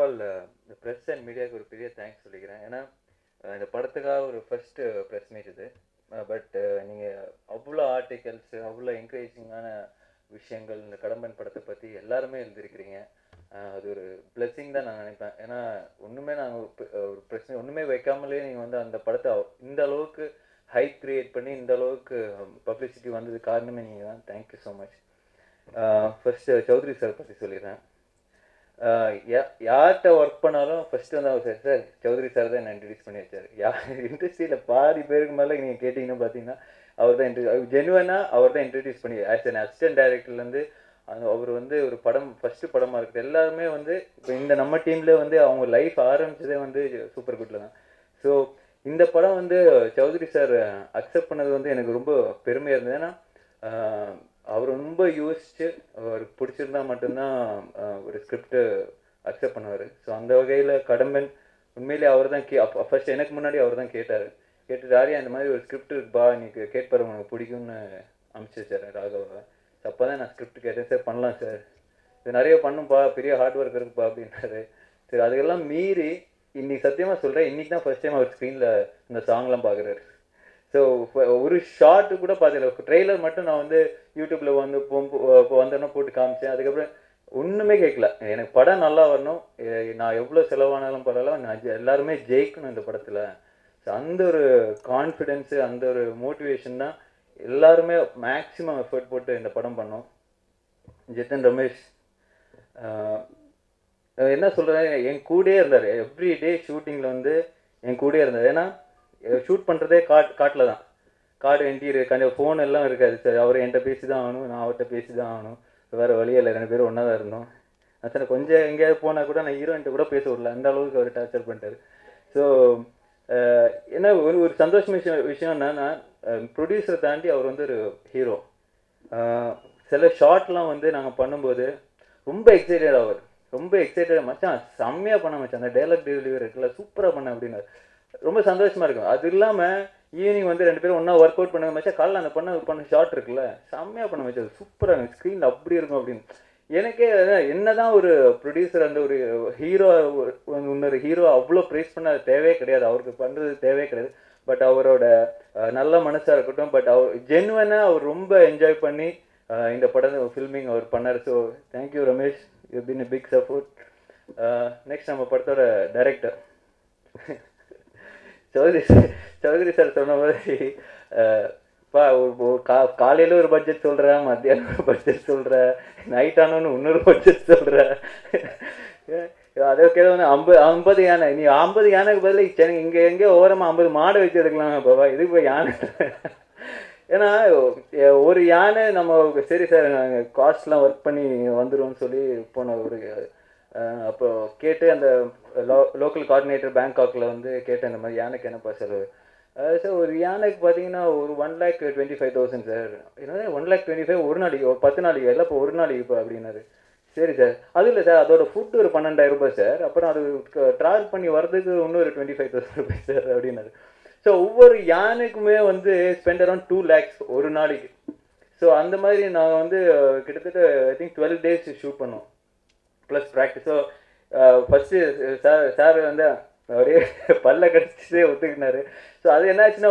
All இந்த press and மீடியாவுக்கு ஒரு பெரிய தேங்க்ஸ் சொல்லிக்கிறேன். ஏன்னா இந்த படத்துக்காக ஒரு ஃபர்ஸ்ட் ப்ரெஸ் மீட் இது. பட் நீங்கள் அவ்வளோ ஆர்டிகல்ஸ், அவ்வளோ என்கரேஜிங்கான விஷயங்கள் இந்த கடம்பன் படத்தை பற்றி எல்லாருமே எழுதியிருக்கிறீங்க. அது ஒரு பிளெஸிங் தான் நான் நினைப்பேன். ஏன்னா ஒன்றுமே நாங்கள் ஒரு பிரச்சனை ஒன்றுமே வைக்காமலே நீங்கள் வந்து அந்த படத்தை இந்த அளவுக்கு ஹைப் கிரியேட் பண்ணி இந்த அளவுக்கு பப்ளிசிட்டி வந்தது காரணமே நீங்கள் தான். Thank you so much. First Choudhary sir பற்றி சொல்லிடுறேன். யார்கிட்ட ஒர்க் பண்ணாலும் ஃபர்ஸ்ட் வந்து அவர் சார் சௌத்ரி சார் தான் என்ன இன்ட்ரடியூஸ் பண்ணி வச்சார். இண்டஸ்ட்ரியில் பாதி பேருக்கு மேலே நீங்கள் கேட்டிங்கன்னா பார்த்தீங்கன்னா அவர் தான் ஜெனுவனாக அவர் தான் இன்ட்ரடியூஸ் பண்ணி ஆஸ் அன் அசிஸ்டன்ட் டைரக்டர்லேருந்து அவர் வந்து ஒரு படம் ஃபஸ்ட்டு படமாக இருக்குது. எல்லாருமே வந்து இப்போ இந்த நம்ம டீமில் வந்து அவங்க லைஃப் ஆரம்பிச்சதே வந்து சூப்பர் குட்டில் தான். ஸோ இந்த படம் வந்து சௌத்ரி சார் அக்செப்ட் பண்ணது வந்து எனக்கு ரொம்ப பெருமையாக இருந்தது. ஏன்னா அவர் ரொம்ப யோசிச்சு அவருக்கு பிடிச்சிருந்தா மட்டும்தான் ஒரு ஸ்கிரிப்டு அக்செப்ட் பண்ணுவார். ஸோ அந்த வகையில் கடம்பன் உண்மையிலே அவர் தான் ஃபர்ஸ்ட் எனக்கு முன்னாடி அவர் தான் கேட்டார். கேட்டுட்டு ஆரியா இந்த மாதிரி ஒரு ஸ்கிரிப்ட் இருக்குப்பா, இன்னைக்கு கேட்பாரு உனக்கு பிடிக்கும்னு அனுப்பிச்சி வச்சார் ராகவை. ஸோ அப்போ தான் நான் ஸ்கிரிப்ட் கேட்டேன். சார் பண்ணலாம் சார், இது நிறைய பண்ணும்பா, பெரிய ஹார்ட் ஒர்க் இருக்குப்பா அப்படின்றாரு. சரி அதுக்கெல்லாம் மீறி இன்னைக்கு சத்தியமாக சொல்கிறேன், இன்னைக்கு தான் ஃபர்ஸ்ட் டைம் அவர் ஸ்க்ரீனில் இந்த சாங்லாம் பார்க்குறாரு. ஸோ ஒரு ஷார்ட்டு கூட பார்த்ததில்ல. ட்ரெய்லர் மட்டும் நான் வந்து யூடியூப்பில் வந்து வந்தோன்னா போட்டு காமிச்சேன். அதுக்கப்புறம் ஒன்றுமே கேட்கல. எனக்கு படம் நல்லா வரணும், நான் எவ்வளோ செலவானாலும் பரவாயில்ல, நான் எல்லாருமே ஜெயிக்கணும் இந்த படத்தில். ஸோ அந்த ஒரு கான்ஃபிடென்ஸு, அந்த ஒரு மோட்டிவேஷன் தான் எல்லாருமே மேக்ஸிமம் எஃபர்ட் போட்டு இந்த படம் பண்ணோம். ஜித்தன் ரமேஷ் என்ன சொல்கிறேன், என் கூடயே இருந்தார். எவ்ரி டே ஷூட்டிங்கில் வந்து என் கூடயே இருந்தார். ஏன்னா ஷூட் பண்ணுறதே காட்டில் தான். காடு என்டீரியர் கொஞ்சம் ஃபோன் எல்லாம் இருக்காது சார். அவர் என்கிட்ட பேசி தான் ஆகணும், நான் அவர்கிட்ட பேசி தான் ஆகணும். வேறு வழியே இல்லை, 2 பேரும் ஒன்றா தான் இருந்தோம். சார் கொஞ்சம் எங்கேயாவது போனால் கூட நான் ஹீரோயின்ட்ட கூட பேச விடல, அந்த அளவுக்கு அவர் டார்ச்சர் பண்ணிட்டார். ஸோ என்ன ஒரு சந்தோஷம் விஷயம் என்னன்னா, ப்ரொடியூசரை தாண்டி அவர் வந்து ஒரு ஹீரோ. சில ஷார்ட்லாம் வந்து நாங்கள் பண்ணும்போது ரொம்ப எக்ஸைட்டட் ஆவார். ரொம்ப எக்ஸைட்டட், மச்சான் செம்மையாக பண்ண மச்சான், அந்த டைலாக் டெலிவரி இருக்குல்ல சூப்பராக பண்ண அப்படின்னாரு. ரொம்ப சந்தோஷமாக இருக்கும். அது இல்லாமல் ஈவினிங் வந்து 2 பேரும் ஒன்றா ஒர்க் அவுட் பண்ண மச்சா, காலைல அந்த பண்ண ஷார்ட் இருக்குல்ல செம்மையாக பண்ண மச்சா, சூப்பராக ஸ்க்ரீனில் அப்படி இருக்கும் அப்படின்னு. எனக்கே என்னதான் ஒரு ப்ரொடியூசர் அந்த ஒரு ஹீரோ, இன்னொரு ஹீரோ அவ்வளோ ப்ரைஸ் பண்ண தேவையே கிடையாது, அவருக்கு பண்ணுறது தேவையே கிடையாது. பட் அவரோட நல்ல மனசாக இருக்கட்டும், பட் அவர் ஜென்வனாக அவர் ரொம்ப என்ஜாய் பண்ணி இந்த படம் ஃபில்மிங் அவர் பண்ணார். So thank you Ramesh, you been a big support. Next நம்ம படத்தோட டைரக்டர் சௌத்ரி சார் சொன்ன மாதிரி காலையில் ஒரு பட்ஜெட் சொல்கிறேன், மத்தியானம் ஒரு பட்ஜெட் சொல்கிறேன், நைட் ஆனோன்னு இன்னொரு பட்ஜெட் சொல்கிறேன். அதே வந்து 50 யானை, நீ 50 யானைக்கு பதில் இங்கே எங்கேயோ ஓரமாக 50 மாடை வச்சு எடுக்கலாம் பாபா, இதுக்கு போய் யானை. ஏன்னா ஒரு யானை நம்ம சரி சார் நாங்கள் காஸ்ட்லாம் ஒர்க் பண்ணி வந்துடும்னு சொல்லி போன ஒரு அப்போ கேட்டு அந்த லோக்கல் கோஆர்டினேட்டர் பேங்காக்கில் வந்து கேட்டேன், இந்த மாதிரி யானைக்கு என்னப்பா செலவு. சார் ஒரு யானைக்கு பார்த்தீங்கன்னா ஒரு 1,25,000 சார். என்ன 1,25,000 ஒரு நாளைக்கு, ஒரு 10 நாளைக்கு இல்லை, இப்போ ஒரு நாளைக்கு இப்போ அப்படின்னாரு. சரி சார், அது இல்லை சார், அதோட ஃபுட்டு ஒரு 12,000 ரூபாய் சார், அப்புறம் அது ட்ராவல் பண்ணி வர்றதுக்கு இன்னொரு 25,000 ரூபாய் சார் அப்படின்னாரு. ஸோ ஒவ்வொரு யானைக்குமே வந்து ஸ்பெண்ட் அரௌண்ட் 2 lakhs ஒரு நாளைக்கு. ஸோ அந்த மாதிரி நாங்கள் வந்து கிட்டத்தட்ட ஐ திங்க் 12 days ஷூட் பண்ணோம் plus practice. So first sir வந்து அப்படியே பல்ல கடிச்சிட்டே ஒத்துக்கினாரு. ஸோ அது என்னாச்சுன்னா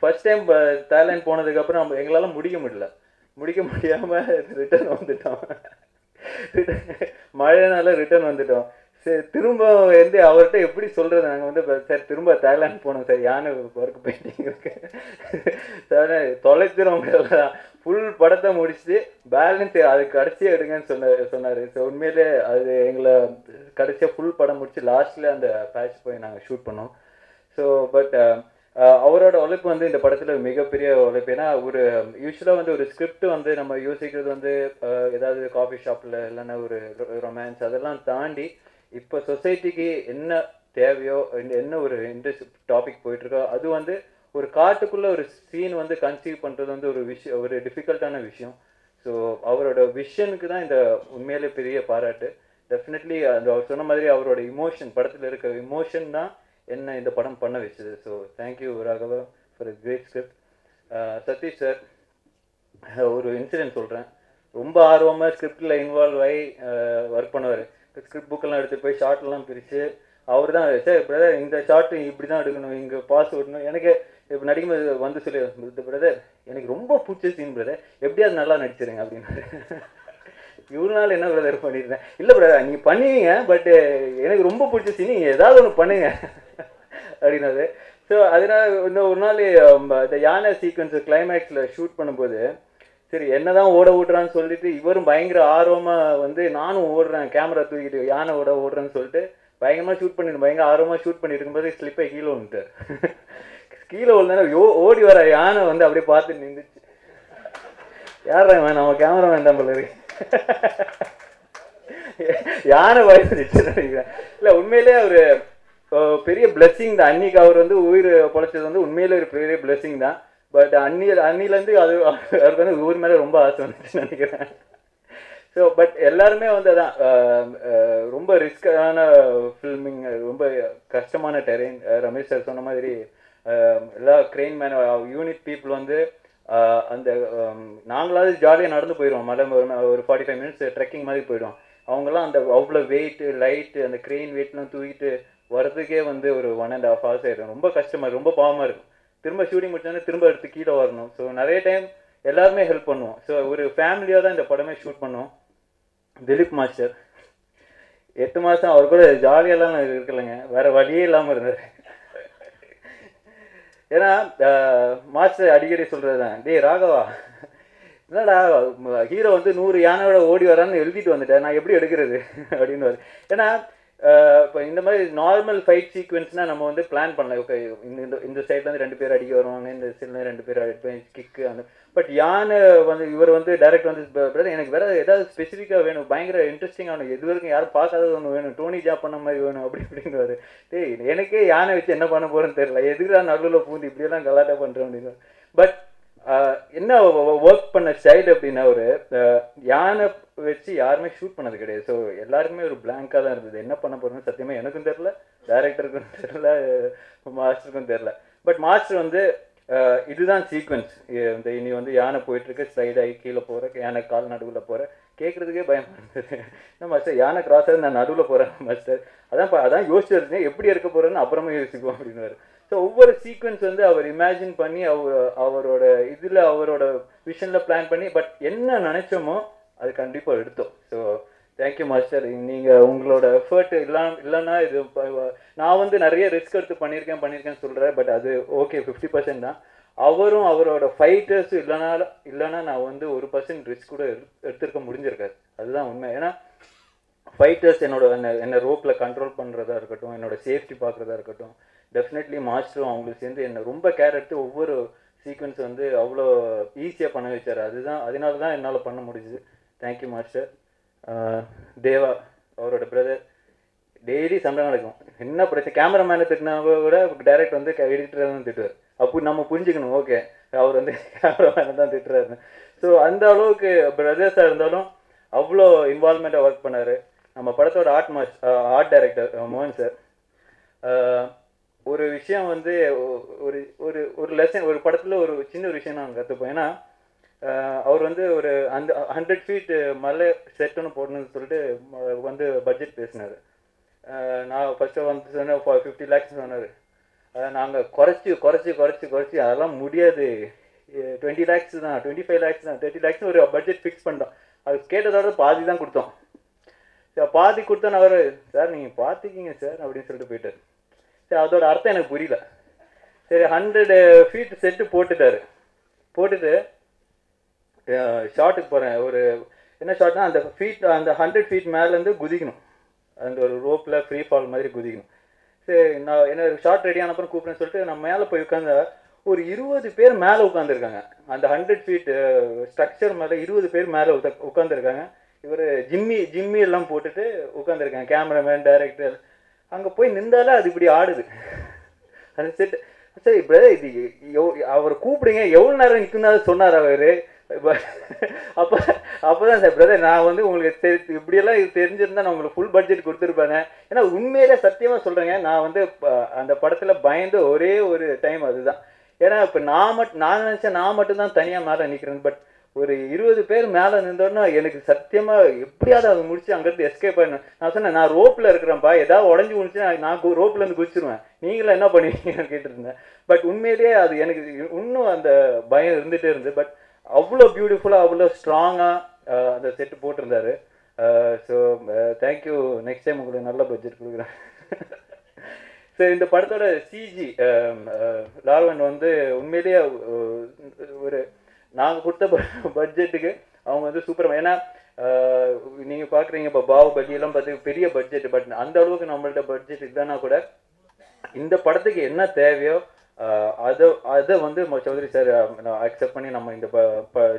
ஃபஸ்ட் டைம் தாய்லாந்து போனதுக்கப்புறம் எங்களால் முடிக்க முடியாமல் ரிட்டர்ன் வந்துட்டோம். மழைனால ரிட்டர்ன் வந்துட்டோம். சரி திரும்ப வந்து அவர்கிட்ட எப்படி சொல்கிறது, நாங்கள் வந்து சார் திரும்ப தாய்லாந்து போனோம் சார், யானை ஒர்க் பெயிண்டிங் இருக்கு சார், தொலைச்சிரும் ஃபுல் படத்தை முடிச்சுட்டு பேலன்ஸ் அது கடைசியாக எடுங்கன்னு சொன்னார். ஸோ உண்மையிலே அது எங்களை கடைசியாக ஃபுல் படம் முடிச்சு லாஸ்ட்டில் அந்த பேட்ச் போய் நாங்கள் ஷூட் பண்ணோம். ஸோ பட் அவரோட உழைப்பு வந்து இந்த படத்தில் மிகப்பெரிய உழைப்பு. ஏன்னா ஒரு யூஸ்வலாக வந்து ஒரு ஸ்கிரிப்ட் வந்து நம்ம யோசிக்கிறது வந்து ஏதாவது காஃபி ஷாப்பில் இல்லைன்னா ஒரு ரொமான்ஸ் அதெல்லாம் தாண்டி இப்போ சொசைட்டிக்கு என்ன தேவையோ, என்ன ஒரு இன்ட்ரெஸ்ட் டாபிக் போயிட்டுருக்கோ, அது வந்து ஒரு காட்டுக்குள்ளே ஒரு சீன் வந்து கன்சீவ் பண்ணுறது வந்து ஒரு டிஃபிகல்ட்டான விஷயம். ஸோ அவரோட விஷனுக்கு தான் இந்த உண்மையிலே பெரிய பாராட்டு. டெஃபினெட்லி அந்த அவர் சொன்ன மாதிரி அவரோட இமோஷன், படத்தில் இருக்கிற இமோஷன் தான் என்ன இந்த படம் பண்ண வச்சது. So thank you Raghava for a great script. Sathish sir, ஒரு இன்சிடென்ட் சொல்கிறேன். ரொம்ப ஆர்வமாக ஸ்கிரிப்டில் இன்வால்வ் ஆகி ஒர்க் பண்ணுவார். ஸ்கிரிப்ட் புக்கெல்லாம் எடுத்துகிட்டு போய் ஷார்ட்லாம் பிரித்து அவர் தான் சார் பிரதர் இந்த ஷார்ட்டு இப்படி தான் எடுக்கணும், இங்கே பாஸ் விடணும். எனக்கு இப்போ நடிக்கும்போது வந்து சொல்லி பிரதர் எனக்கு ரொம்ப பிடிச்ச சீன் பிரதர், எப்படியாவது நல்லா நடிச்சிருங்க அப்படின்னாரு. இவ்வளோ என்ன பிரதர் பண்ணியிருந்தேன், இல்லை பிரதர் நீங்கள் பண்ணுவீங்க, பட்டு எனக்கு ரொம்ப பிடிச்ச சீன் நீங்கள் ஏதாவது ஒன்று பண்ணுங்க அப்படின்னாரு. ஸோ அதனால் இன்னும் ஒரு நாள் இந்த யானை சீக்வன்ஸ் கிளைமேக்ஸில் ஷூட் பண்ணும்போது சரி என்னதான் ஓட விட்றான்னு சொல்லிட்டு இவரும் பயங்கர ஆர்வமாக வந்து நானும் ஓடுறேன் கேமரா தூக்கிட்டு யானை ஓடுறேன்னு சொல்லிட்டு பயங்கரமாக ஷூட் பண்ணிட்டு பயங்கர ஆர்வமாக ஷூட் பண்ணிட்டு இருக்கும்போது ஸ்லிப்பை கீழே வந்துட்டார். கீழே விழுந்தானே ஓடி வர யானை வந்து அப்படியே பார்த்து நின்றுச்சு. யாரா நம்ம கேமரா வேண்டாம் போல இருக்கு. யானை பயந்துச்சு நினைக்கிறேன். இல்லை உண்மையிலே அவர் பெரிய பிளெஸ்ஸிங் தான். அன்னைக்கு அவர் வந்து உயிர் பொழைச்சது வந்து உண்மையிலே ஒரு பெரிய பிளெஸ்ஸிங் தான். பட் அன்னிலேருந்து அவருக்கு வந்து ஊர் மேலே ரொம்ப ஆசை வந்துச்சுன்னு நினைக்கிறேன். ஸோ பட் எல்லாருமே வந்து அதான் ரொம்ப ரிஸ்கான ஃபில்மிங், ரொம்ப கஷ்டமான டெரெயின். ரமேஷ் சார் சொன்ன மாதிரி எல்லா கிரெயின் மேன் யூனிட் பீப்புள் வந்து அந்த நாங்களாவது ஜாலியாக நடந்து போயிடுவோம், மலை ஒரு 45 மினிட்ஸ் ட்ரெக்கிங் மாதிரி போயிடுவோம். அவங்கெல்லாம் அந்த அவ்வளோ வெயிட்டு லைட்டு அந்த கிரெயின் வெயிட்லாம் தூக்கிட்டு வரதுக்கே வந்து ஒரு 1.5 hours ஆகிடும். ரொம்ப கஷ்டமாக இருக்கும், ரொம்ப பாவமாக இருக்கும். திரும்ப ஷூட்டிங் முடிச்சோன்னா திரும்ப எடுத்து கீழே வரணும். ஸோ நிறைய டைம் எல்லாருமே ஹெல்ப் பண்ணுவோம். ஸோ ஒரு ஃபேமிலியாக தான் இந்த படமே ஷூட் பண்ணுவோம். திலீப் மாஸ்டர் 8 மாதம் அவர் கூட ஜாலியெல்லாம் இருக்கலைங்க, வேறு வழியே இல்லாமல் இருந்தார். ஏன்னா மாஸ்டர் அடிக்கடி சொல்கிறது தான், டே ராகவா என்னடா ஹீரோ வந்து 100 யானையோட ஓடி வரான்னு எழுதிட்டு வந்துட்டேன், நான் எப்படி எடுக்கிறது அப்படின்னு. ஏன்னா இப்போ இந்த மாதிரி நார்மல் ஃபைட் சீக்வன்ஸ்னால் நம்ம வந்து பிளான் பண்ணலாம். ஓகே இந்த சைட்லேருந்து 2 பேர் அடிக்க வருவாங்க, இந்த சைட்லேருந்து 2 பேர் அடிப்பேன் கிக்கு அந்த. பட் யானை வந்து இவர் வந்து டைரக்ட் வந்து பிரதர் எனக்கு வேறு ஏதாவது ஸ்பெசிஃபிக்காக வேணும், பயங்கர இன்ட்ரெஸ்டிங்கான இது வரைக்கும் யாரும் பார்க்காதது ஒன்று வேணும், டோனி ஜாப் பண்ண மாதிரி வேணும் அப்படி இப்படின்னு. டேய் எனக்கே யானை வச்சு என்ன பண்ண போகிறேன்னு தெரியல, எதுக்குதான் நடுவில் பூந்து இப்படியெல்லாம் கலாட்டா பண்ணுறேன் அப்படின்னு. பட் என்ன ஒர்க் பண்ண ஸ்டைல் அப்படின்னா ஒரு யானை வச்சு யாருமே ஷூட் பண்ணது கிடையாது. ஸோ எல்லாருக்குமே ஒரு பிளாங்காக தான் இருந்தது, என்ன பண்ண போகிறோம்னு சத்தியமாக எனக்கும் தெரில, டைரக்டருக்கும் தெரில, மாஸ்டருக்கும் தெரில. பட் மாஸ்டர் வந்து இதுதான் சீக்வன்ஸ், இந்த இனி வந்து யானை போயிட்டுருக்கு, ஸ்லைட் ஆகி கீழே போகிற, யானை கால் நடுவில் போகிற, கேட்குறதுக்கே பயமாக இருந்தது. என்ன மாஸ்டர் யானை கிராஸ் ஆகி நான் நடுவில் போகிறேன் மாஸ்டர், அதான் யோசிச்சு இருந்தேன் எப்படி இருக்க போகிறேன்னு அப்புறமா யோசிக்குவோம் அப்படின்னு. ஸோ ஒவ்வொரு சீக்வன்ஸ் வந்து அவர் இமேஜின் பண்ணி அவரோட இதில் அவரோட விஷனில் பிளான் பண்ணி பட் என்ன நினச்சோமோ அது கண்டிப்பாக எடுத்தோம். ஸோ தேங்க்யூ மாஸ்டர், நீங்கள் உங்களோட எஃபர்ட் இல்லைன்னா இது நான் வந்து நிறைய ரிஸ்க் எடுத்து பண்ணியிருக்கேன்னு சொல்கிறேன். பட் அது ஓகே 50% தான். அவரும் அவரோட ஃபைட்டர்ஸும் இல்லைன்னா நான் வந்து 1% ரிஸ்க் கூட எடுத்துருக்க முடிஞ்சிருக்காரு. அதுதான் உண்மை. ஏன்னா ஃபைட்டர்ஸ் என்னை ரோப்பில் கண்ட்ரோல் பண்ணுறதா இருக்கட்டும், என்னோட சேஃப்டி பார்க்குறதா இருக்கட்டும், டெஃபினெட்லி மாஸ்டரும் அவங்களுக்கு சேர்ந்து என்னை ரொம்ப கேர் எடுத்து ஒவ்வொரு சீக்வன்ஸ் வந்து அவ்வளோ ஈஸியாக பண்ண வச்சார். அதனால தான் என்னால் பண்ண முடிஞ்சுது. Thank you master. தேவா அவரோட பிரதர், டெய்லி சண்டை நடக்கும், என்ன பிரச்சனை கேமராமேனை திட்டினா கூட டைரக்ட் வந்து எடிட்டரை தான் திட்டுவார். அப்போ நம்ம புரிஞ்சுக்கணும், ஓகே அவர் வந்து கேமராமேனை தான் திட்டுறாரு. ஸோ அந்த அளவுக்கு பிரதர்ஸாக இருந்தாலும் அவ்வளோ இன்வால்மெண்ட்டாக ஒர்க் பண்ணார். நம்ம படத்தோட ஆர்ட் டைரக்டர் மோகன் சார், ஒரு விஷயம் வந்து ஒரு ஒரு ஒரு லெசன் ஒரு படத்தில் ஒரு சின்ன ஒரு விஷயம் நான் கற்றுப்போம். ஏன்னா அவர் வந்து ஒரு அந்த 100 feet மலை செட்டுன்னு போடணும்னு சொல்லிட்டு வந்து பட்ஜெட் பேசினார். நான் ஃபஸ்ட்டு வந்து சொன்னேன் 50 lakhs சொன்னார். நாங்கள் குறைச்சி அதெல்லாம் முடியாது, 20 lakhs தான், 25 lakhs தான், 30 lakhs ஒரு பட்ஜெட் ஃபிக்ஸ் பண்ணிட்டோம். அது கேட்டதோட பாதி தான் கொடுத்தோம். பாதி கொடுத்தோன்னு அவர் சார் நீங்கள் பார்த்துக்கிங்க சார் அப்படின்னு சொல்லிட்டு போயிட்டார். சரி அதோட அர்த்தம் எனக்கு புரியல. சரி 100 feet செட்டு போட்டுட்டு ஷார்ட்டுக்கு போகிறேன். ஒரு என்ன ஷார்ட்னா அந்த 100 feet மேலேருந்து குதிக்கணும், அந்த ஒரு ரோப்பில் ஃப்ரீ ஃபால் மாதிரி குதிக்கணும். சரி நான் என்ன ஷார்ட் ரெடி ஆனப்பறம் கூப்பிட்றேன்னு சொல்லிட்டு நான் மேலே போய் உட்காந்தா ஒரு 20 பேர் மேலே உட்காந்துருக்காங்க. அந்த 100 feet ஸ்ட்ரக்சர் மேலே 20 பேர் மேலே உட்காந்துருக்காங்க. இவர் ஜிம்மி எல்லாம் போட்டுட்டு உட்காந்துருக்காங்க, கேமராமேன் டைரக்டர். அங்கே போய் நின்றாலே அது இப்படி ஆடுது அந்த செட்டு. சரி பிரதர் இது அவர் கூப்பிடுங்க, எவ்வளோ நேரம் நிற்குன்னு சொன்னார் அவர். அப்போதான் சார் பிரதர் நான் வந்து உங்களுக்கு இப்படியெல்லாம் இது தெரிஞ்சிருந்தா நான் உங்களுக்கு ஃபுல் பட்ஜெட் கொடுத்துருப்பேங்க. ஏன்னா உண்மையிலே சத்தியமாக சொல்கிறேங்க, நான் வந்து அந்த படத்தில் பயந்து ஒரே ஒரு டைம் அதுதான். ஏன்னா இப்போ நான் நினச்சேன் நான் மட்டும்தான் தனியாக மேலே நிற்கிறேன். பட் ஒரு 20 பேர் மேலே நின்றோன்னா எனக்கு சத்தியமாக எப்படியாவது அதை முடிச்சு அங்கேருந்து எஸ்கேப் பண்ணணும். நான் சொன்னேன், நான் ரோப்பில் இருக்கிறேன்ப்பா, ஏதாவது உடஞ்சி முடிச்சு நான் ரோப்லேருந்து குதிச்சிருவேன், நீங்களும் என்ன பண்ணுவீங்கன்னு கேட்டுருந்தேன். பட் உண்மையிலேயே அது எனக்கு இன்னும் அந்த பயம் இருந்துகிட்டே இருந்து. பட் அவ்வளோ பியூட்டிஃபுல்லாக அவ்வளோ ஸ்ட்ராங்காக அந்த செட்டு போட்டிருந்தாரு. So thank you. நெக்ஸ்ட் டைம் உங்களுக்கு நல்ல பட்ஜெட் கொடுக்குறேன். ஸோ இந்த படத்தோட சிஜி லால்வன் வந்து உண்மையிலேயே ஒரு நாங்கள் கொடுத்த பட்ஜெட்டுக்கு அவங்க வந்து சூப்பராக, ஏன்னா நீங்கள் பார்க்குறீங்க இப்போ பாகுபலியெல்லாம் பார்த்து பெரிய பட்ஜெட், பட் அந்த அளவுக்கு நம்மள்ட்ட பட்ஜெட் இல்லைன்னா கூட இந்த படத்துக்கு என்ன தேவையோ அதை வந்து சௌத்ரி சார் அக்செப்ட் பண்ணி நம்ம இந்த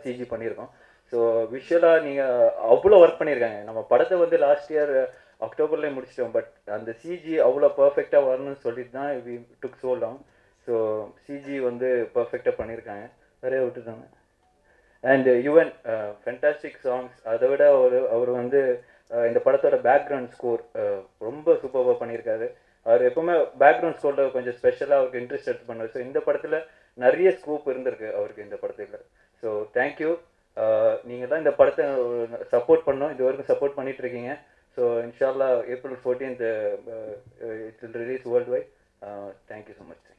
சிஜி பண்ணியிருக்கோம். ஸோ விஷுவலாக நீங்கள் அவ்வளோ ஒர்க் பண்ணியிருக்காங்க. நம்ம படத்தை வந்து லாஸ்ட் இயர் அக்டோபர்லேயே முடிச்சிட்டோம், பட் அந்த சிஜி அவ்வளோ பர்ஃபெக்டாக வரணும்னு சொல்லிட்டு தான் we took so long. So CG வந்து பர்ஃபெக்டாக பண்ணியிருக்காங்க, நிறைய விட்டுட்டாங்க. And Yuvan fantastic songs. அதை விட அவர் வந்து இந்த படத்தோட பேக்ரவுண்ட் ஸ்கோர் ரொம்ப சூப்பராக பண்ணியிருக்காரு. அவர் எப்பவுமே பேக்ரவுண்ட் ஸ்கோரில் கொஞ்சம் ஸ்பெஷலாக அவருக்கு இன்ட்ரெஸ்ட் எடுத்து பண்ணார். ஸோ இந்த படத்தில் நிறைய ஸ்கோப் இருந்திருக்கு அவருக்கு இந்த படத்தில். So thank you. நீங்கள் தான் இந்த படத்தை சப்போர்ட் பண்ணோம், இது வரைக்கும் சப்போர்ட் பண்ணிட்டு இருக்கீங்க. ஸோ இன்ஷால்லா April 14th it will release world wide. Thank you so much.